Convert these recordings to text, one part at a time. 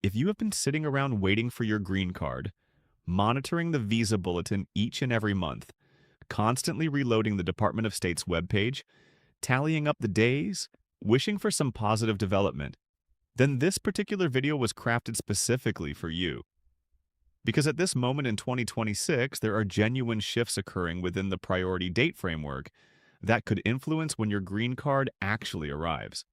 If you have been sitting around waiting for your green card, monitoring the Visa Bulletin each and every month, constantly reloading the Department of State's webpage, tallying up the days, wishing for some positive development, then this particular video was crafted specifically for you. Because at this moment in 2026, there are genuine shifts occurring within the priority date framework that could influence when your green card actually arrives.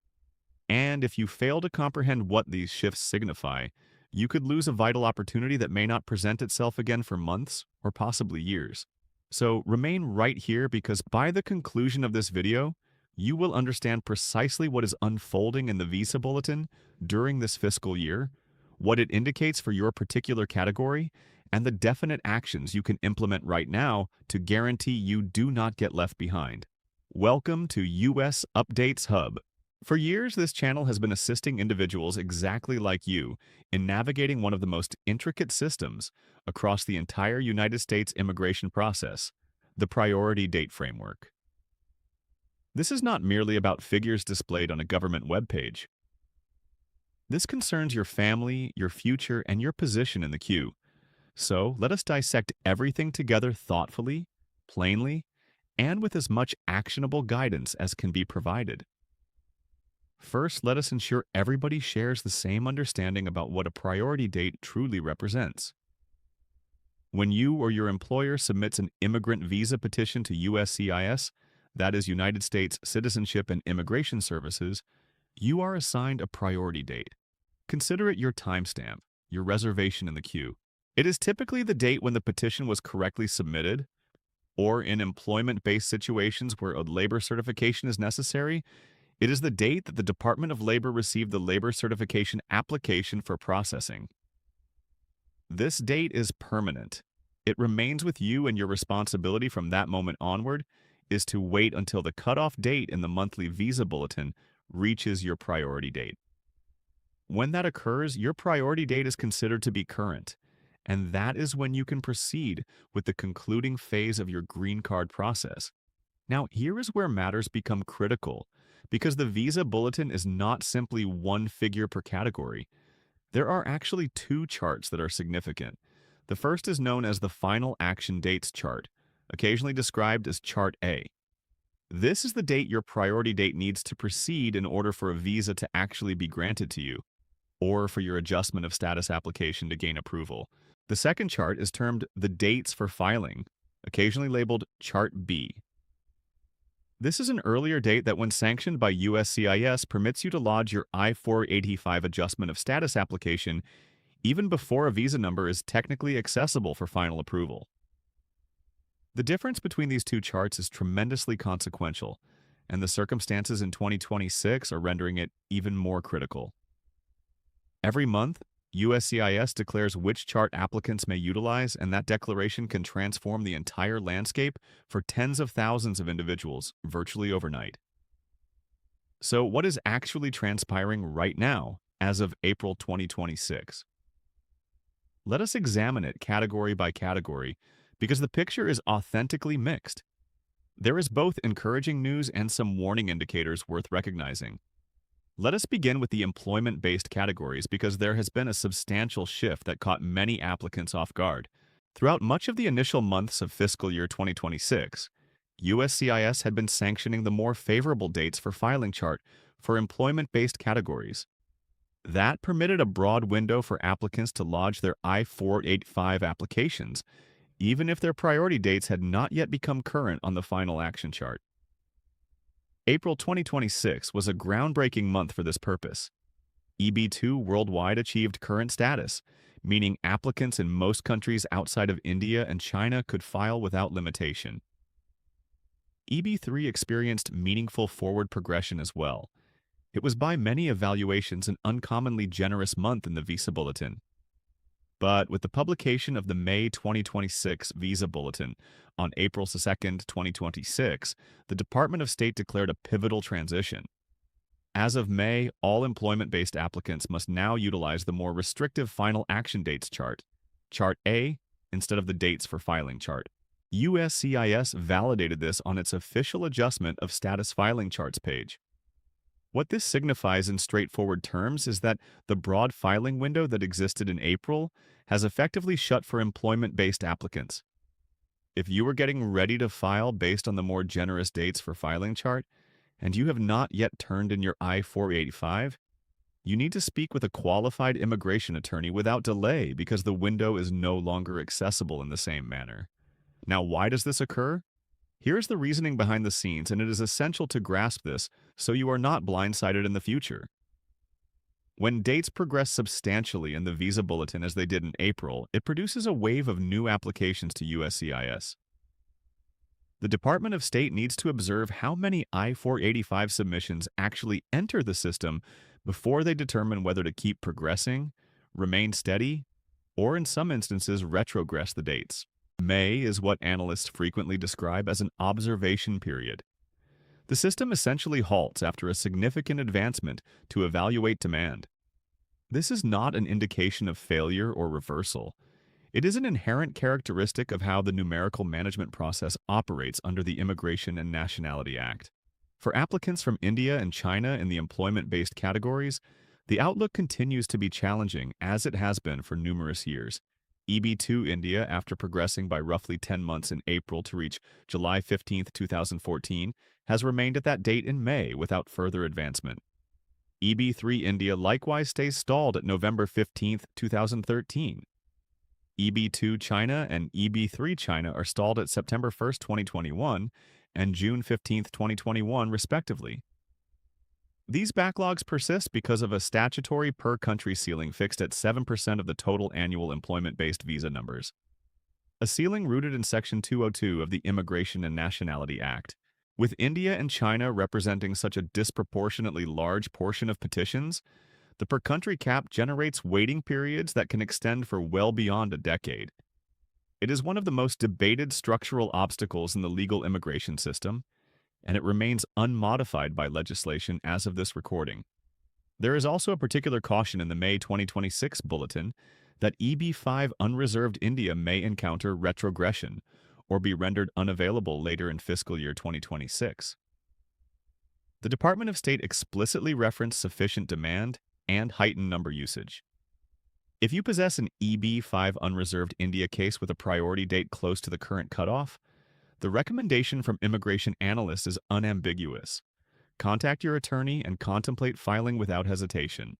And if you fail to comprehend what these shifts signify, you could lose a vital opportunity that may not present itself again for months or possibly years. So remain right here because by the conclusion of this video, you will understand precisely what is unfolding in the Visa Bulletin during this fiscal year, what it indicates for your particular category, and the definite actions you can implement right now to guarantee you do not get left behind. Welcome to US Updates Hub. For years, this channel has been assisting individuals exactly like you in navigating one of the most intricate systems across the entire United States immigration process, the priority date framework. This is not merely about figures displayed on a government webpage. This concerns your family, your future, and your position in the queue. So let us dissect everything together thoughtfully, plainly, and with as much actionable guidance as can be provided. First, let us ensure everybody shares the same understanding about what a priority date truly represents. When you or your employer submits an immigrant visa petition to USCIS, that is United States Citizenship and Immigration Services, you are assigned a priority date. Consider it your timestamp, your reservation in the queue. It is typically the date when the petition was correctly submitted, or in employment-based situations where a labor certification is necessary, it is the date that the Department of Labor received the labor certification application for processing. This date is permanent. It remains with you, and your responsibility from that moment onward is to wait until the cutoff date in the monthly Visa Bulletin reaches your priority date. When that occurs, your priority date is considered to be current, and that is when you can proceed with the concluding phase of your green card process. Now, here is where matters become critical, because the Visa Bulletin is not simply one figure per category. There are actually two charts that are significant. The first is known as the Final Action Dates chart, occasionally described as Chart A. This is the date your priority date needs to proceed in order for a visa to actually be granted to you, or for your adjustment of status application to gain approval. The second chart is termed the Dates for Filing, occasionally labeled Chart B. This is an earlier date that, when sanctioned by USCIS, permits you to lodge your I-485 adjustment of status application even before a visa number is technically accessible for final approval. The difference between these two charts is tremendously consequential, and the circumstances in 2026 are rendering it even more critical. Every month, USCIS declares which chart applicants may utilize, and that declaration can transform the entire landscape for tens of thousands of individuals virtually overnight. So, what is actually transpiring right now as of April 2026? Let us examine it category by category because the picture is authentically mixed. There is both encouraging news and some warning indicators worth recognizing. Let us begin with the employment-based categories because there has been a substantial shift that caught many applicants off guard. Throughout much of the initial months of fiscal year 2026, USCIS had been sanctioning the more favorable dates for filing chart for employment-based categories. That permitted a broad window for applicants to lodge their I-485 applications, even if their priority dates had not yet become current on the final action chart. April 2026 was a groundbreaking month for this purpose. EB2 worldwide achieved current status, meaning applicants in most countries outside of India and China could file without limitation. EB3 experienced meaningful forward progression as well. It was by many evaluations an uncommonly generous month in the Visa Bulletin. But with the publication of the May 2026 Visa Bulletin on April 2, 2026, the Department of State declared a pivotal transition. As of May, all employment-based applicants must now utilize the more restrictive Final Action Dates chart, Chart A, instead of the Dates for Filing chart. USCIS validated this on its official adjustment of status filing charts page. What this signifies in straightforward terms is that the broad filing window that existed in April has effectively shut for employment-based applicants. If you are getting ready to file based on the more generous dates for filing chart, and you have not yet turned in your I-485, you need to speak with a qualified immigration attorney without delay because the window is no longer accessible in the same manner. Now, why does this occur? Here's the reasoning behind the scenes, and it is essential to grasp this so you are not blindsided in the future. When dates progress substantially in the Visa Bulletin as they did in April, it produces a wave of new applications to USCIS. The Department of State needs to observe how many I-485 submissions actually enter the system before they determine whether to keep progressing, remain steady, or in some instances retrogress the dates. May is what analysts frequently describe as an observation period. The system essentially halts after a significant advancement to evaluate demand. This is not an indication of failure or reversal. It is an inherent characteristic of how the numerical management process operates under the Immigration and Nationality Act. For applicants from India and China in the employment-based categories, the outlook continues to be challenging, as it has been for numerous years. EB2 India, after progressing by roughly 10 months in April to reach July 15, 2014, has remained at that date in May without further advancement. EB3 India likewise stays stalled at November 15, 2013. EB2 China and EB3 China are stalled at September 1, 2021 and June 15, 2021, respectively. These backlogs persist because of a statutory per-country ceiling fixed at 7% of the total annual employment-based visa numbers. A ceiling rooted in Section 202 of the Immigration and Nationality Act. With India and China representing such a disproportionately large portion of petitions, the per-country cap generates waiting periods that can extend for well beyond a decade. It is one of the most debated structural obstacles in the legal immigration system, and it remains unmodified by legislation as of this recording. There is also a particular caution in the May 2026 bulletin that EB5 unreserved India may encounter retrogression or be rendered unavailable later in fiscal year 2026. The Department of State explicitly referenced sufficient demand and heightened number usage. If you possess an EB5 unreserved India case with a priority date close to the current cutoff, the recommendation from immigration analysts is unambiguous. Contact your attorney and contemplate filing without hesitation.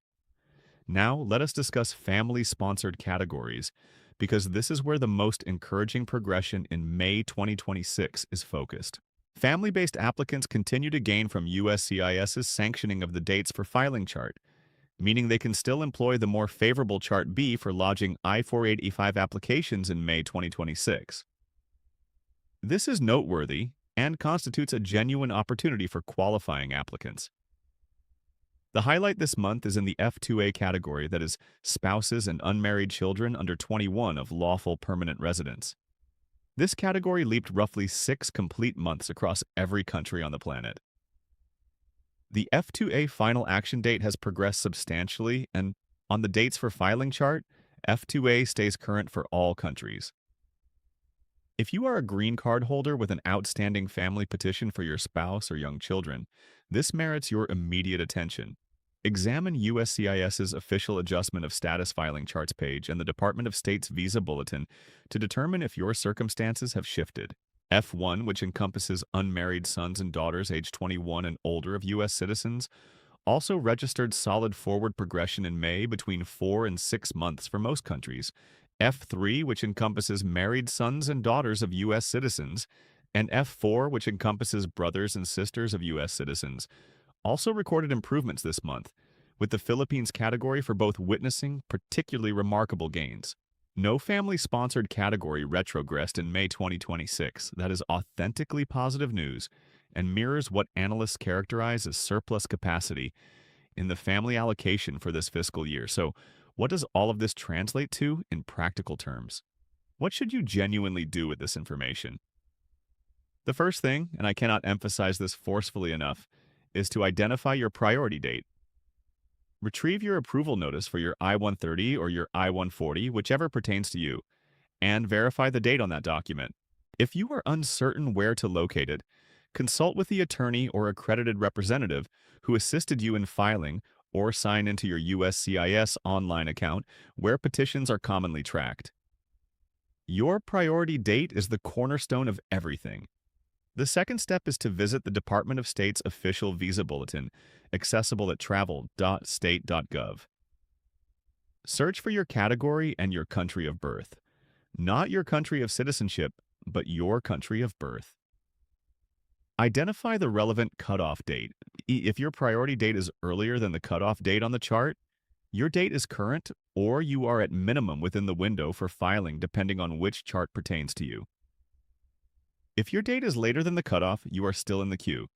Now, let us discuss family-sponsored categories, because this is where the most encouraging progression in May 2026 is focused. Family-based applicants continue to gain from USCIS's sanctioning of the dates for filing chart, meaning they can still employ the more favorable Chart B for lodging I-485 applications in May 2026. This is noteworthy and constitutes a genuine opportunity for qualifying applicants. The highlight this month is in the F2A category, that is, spouses and unmarried children under 21 of lawful permanent residence. This category leaped roughly 6 complete months across every country on the planet. The F2A final action date has progressed substantially, and on the dates for filing chart, F2A stays current for all countries. If you are a green card holder with an outstanding family petition for your spouse or young children, this merits your immediate attention. Examine USCIS's official adjustment of status filing charts page and the Department of State's Visa Bulletin to determine if your circumstances have shifted. F1, which encompasses unmarried sons and daughters aged 21 and older of U.S. citizens, also registered solid forward progression in May between 4 and 6 months for most countries. F3, which encompasses married sons and daughters of U.S. citizens, and F4, which encompasses brothers and sisters of U.S. citizens, also recorded improvements this month, with the Philippines category for both witnessing particularly remarkable gains. No family-sponsored category retrogressed in May 2026. That is authentically positive news and mirrors what analysts characterize as surplus capacity in the family allocation for this fiscal year. So, what does all of this translate to in practical terms? What should you genuinely do with this information? The first thing, and I cannot emphasize this forcefully enough, is to identify your priority date. Retrieve your approval notice for your I-130 or your I-140, whichever pertains to you, and verify the date on that document. If you are uncertain where to locate it, Consult with the attorney or accredited representative who assisted you in filing, or sign into your USCIS online account where petitions are commonly tracked. Your priority date is the cornerstone of everything. The second step is to visit the Department of State's official Visa Bulletin, accessible at travel.state.gov. Search for your category and your country of birth. Not your country of citizenship, but your country of birth. Identify the relevant cutoff date. If your priority date is earlier than the cutoff date on the chart, your date is current, or you are at minimum within the window for filing depending on which chart pertains to you. If your date is later than the cutoff, you are still in the queue.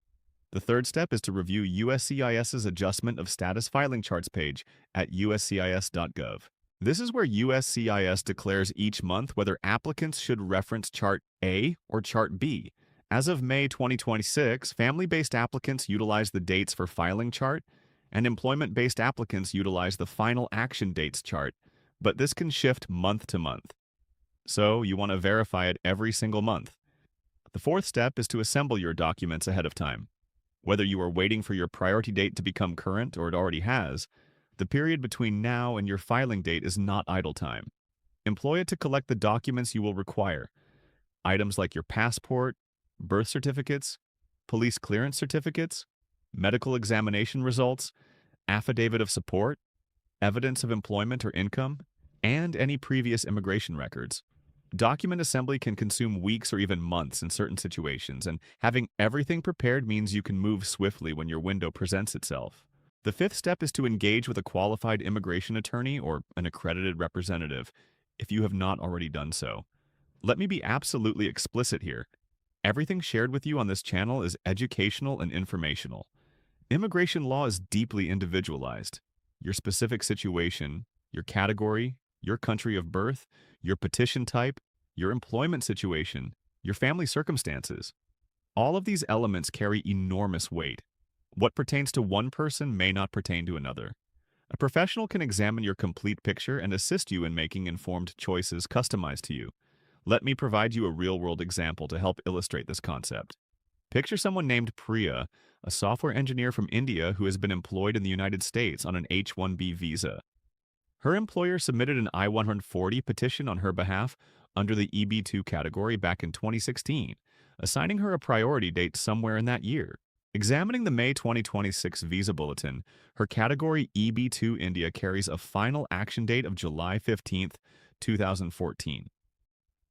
The third step is to review USCIS's Adjustment of Status Filing Charts page at uscis.gov. This is where USCIS declares each month whether applicants should reference Chart A or Chart B. As of May 2026, family-based applicants utilize the Dates for Filing chart, and employment-based applicants utilize the Final Action Dates chart, but this can shift month to month. So you want to verify it every single month. The fourth step is to assemble your documents ahead of time. Whether you are waiting for your priority date to become current or it already has, the period between now and your filing date is not idle time. Employ it to collect the documents you will require. Items like your passport, birth certificates, police clearance certificates, medical examination results, affidavit of support, evidence of employment or income, and any previous immigration records. Document assembly can consume weeks or even months in certain situations, and having everything prepared means you can move swiftly when your window presents itself. The fifth step is to engage with a qualified immigration attorney or an accredited representative, if you have not already done so. Let me be absolutely explicit here. Everything shared with you on this channel is educational and informational. Immigration law is deeply individualized. Your specific situation, your category, your country of birth, your petition type, your employment situation, your family circumstances. All of these elements carry enormous weight. What pertains to one person may not pertain to another. A professional can examine your complete picture and assist you in making informed choices customized to you. Let me provide you a real-world example to help illustrate this concept. Picture someone named Priya, a software engineer from India who has been employed in the United States on an H-1B visa. Her employer submitted an I-140 petition on her behalf under the EB-2 category back in 2016, assigning her a priority date somewhere in that year. Examining the May 2026 Visa Bulletin, her category EB-2 India carries a final action date of July 15, 2014.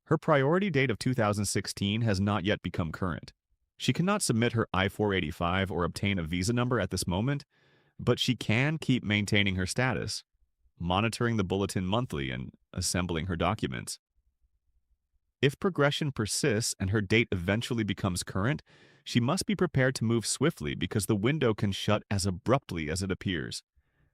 Her priority date of 2016 has not yet become current. She cannot submit her I-485 or obtain a visa number at this moment, but she can keep maintaining her status, monitoring the bulletin monthly and assembling her documents. If progression persists and her date eventually becomes current, she must be prepared to move swiftly because the window can shut as abruptly as it appears.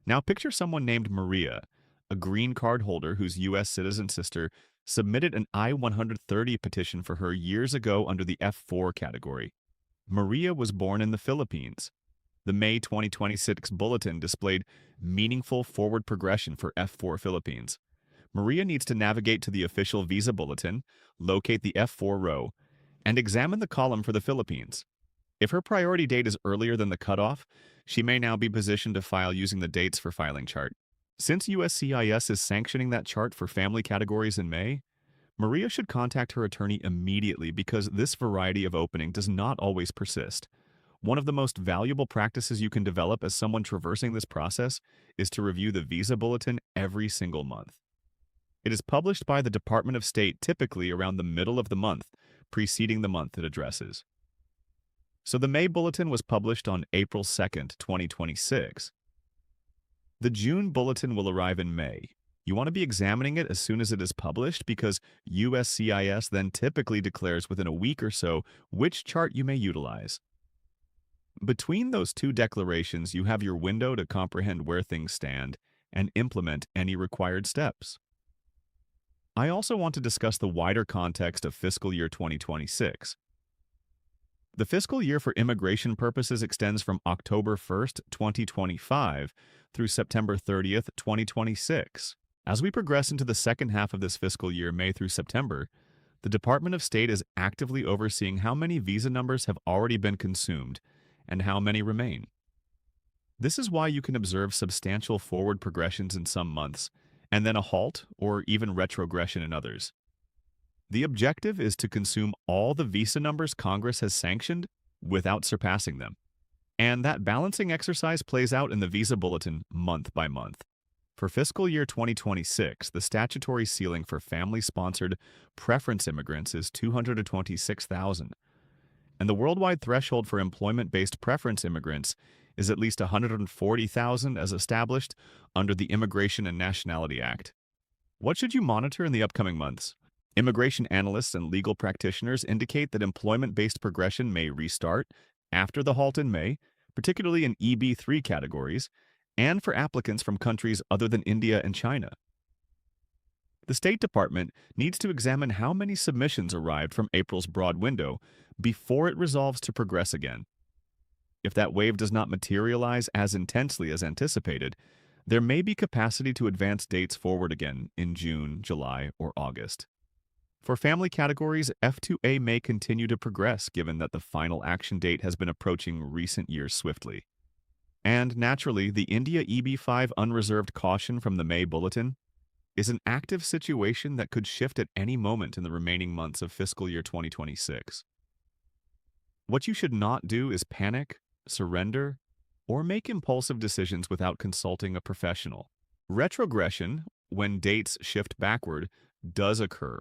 Now picture someone named Maria, a green card holder whose U.S. citizen sister submitted an I-130 petition for her years ago under the F4 category. Maria was born in the Philippines. The May 2026 bulletin displayed meaningful forward progression for F4 Philippines. Maria needs to navigate to the official Visa Bulletin, locate the F4 row, and examine the column for the Philippines. If her priority date is earlier than the cutoff, she may now be positioned to file using the Dates for Filing chart. Since USCIS is sanctioning that chart for family categories in May, Maria should contact her attorney immediately because this variety of opening does not always persist. One of the most valuable practices you can develop as someone traversing this process is to review the Visa Bulletin every single month. It is published by the Department of State typically around the middle of the month, preceding the month it addresses. So the May Bulletin was published on April 2nd, 2026. The June Bulletin will arrive in May. You want to be examining it as soon as it is published because USCIS then typically declares within a week or so which chart you may utilize. Between those two declarations, you have your window to comprehend where things stand and implement any required steps. I also want to discuss the wider context of fiscal year 2026. The fiscal year for immigration purposes extends from October 1st, 2025 through September 30th, 2026. As we progress into the second half of this fiscal year, May through September, The Department of State is actively overseeing how many visa numbers have already been consumed and how many remain. This is why you can observe substantial forward progressions in some months, and then a halt or even retrogression in others. The objective is to consume all the visa numbers Congress has sanctioned without surpassing them. And that balancing exercise plays out in the Visa Bulletin month by month. For fiscal year 2026, the statutory ceiling for family-sponsored preference immigrants is 226,000, and the worldwide threshold for employment-based preference immigrants is at least 140,000 as established under the Immigration and Nationality Act. What should you monitor in the upcoming months? Immigration analysts and legal practitioners indicate that employment-based progression may restart after the halt in May, particularly in EB3 categories, and for applicants from countries other than India and China. The State Department needs to examine how many submissions arrived from April's broad window before it resolves to progress again. If that wave does not materialize as intensely as anticipated, there may be capacity to advance dates forward again in June, July, or August. For family categories, F2A may continue to progress given that the final action date has been approaching recent years swiftly. And naturally, the India EB5 unreserved caution from the May Bulletin is an active situation that could shift at any moment in the remaining months of fiscal year 2026. What you should not do is panic, surrender, or make impulsive decisions without consulting a professional. Retrogression, when dates shift backward, does occur,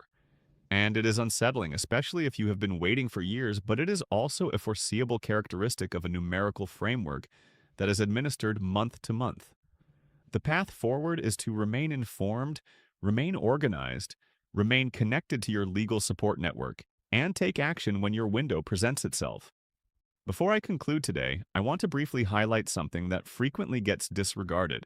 and it is unsettling, especially if you have been waiting for years, but it is also a foreseeable characteristic of a numerical framework that is administered month to month. The path forward is to remain informed, remain organized, remain connected to your legal support network, and take action when your window presents itself. Before I conclude today, I want to briefly highlight something that frequently gets disregarded.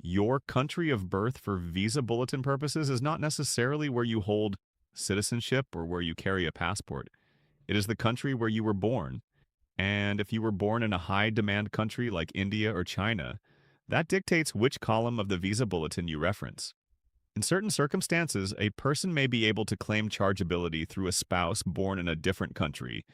Your country of birth for Visa Bulletin purposes is not necessarily where you hold citizenship or where you carry a passport. It is the country where you were born. And if you were born in a high-demand country like India or China, that dictates which column of the Visa Bulletin you reference. In certain circumstances, a person may be able to claim chargeability through a spouse born in a different country,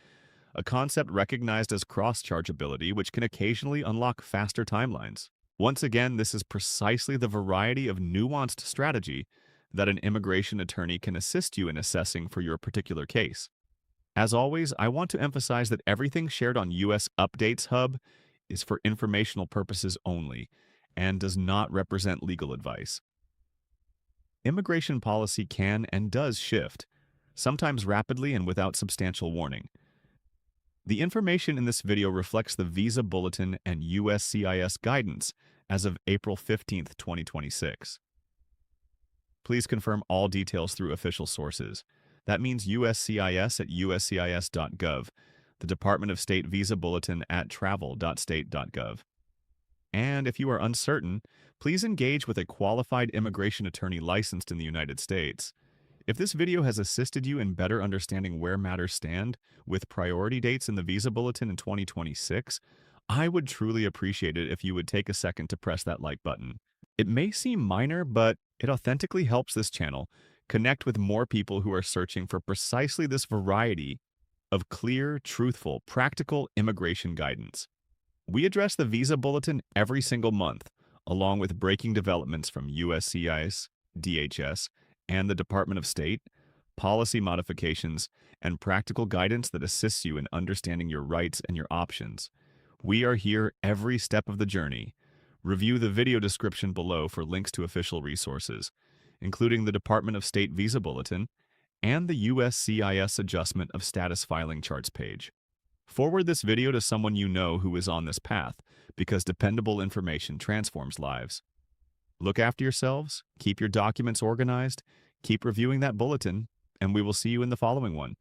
a concept recognized as cross-chargeability, which can occasionally unlock faster timelines. Once again, this is precisely the variety of nuanced strategy that an immigration attorney can assist you in assessing for your particular case. As always, I want to emphasize that everything shared on US Updates Hub is for informational purposes only and does not represent legal advice. Immigration policy can and does shift, sometimes rapidly and without substantial warning. The information in this video reflects the Visa Bulletin and USCIS guidance as of April 15, 2026. Please confirm all details through official sources. That means USCIS at uscis.gov, the Department of State Visa Bulletin at travel.state.gov. And if you are uncertain, please engage with a qualified immigration attorney licensed in the United States. If this video has assisted you in better understanding where matters stand with priority dates in the Visa Bulletin in 2026, I would truly appreciate it if you would take a second to press that like button. It may seem minor, but it authentically helps this channel connect with more people who are searching for precisely this variety of clear, truthful, practical immigration guidance. We address the Visa Bulletin every single month, along with breaking developments from USCIS, DHS, and the Department of State, policy modifications, and practical guidance that assists you in understanding your rights and your options. We are here every step of the journey. Review the video description below for links to official resources, including the Department of State Visa Bulletin and the USCIS Adjustment of Status Filing Charts page. Forward this video to someone you know who is on this path, because dependable information transforms lives. Look after yourselves, keep your documents organized, keep reviewing that bulletin, and we will see you in the following one.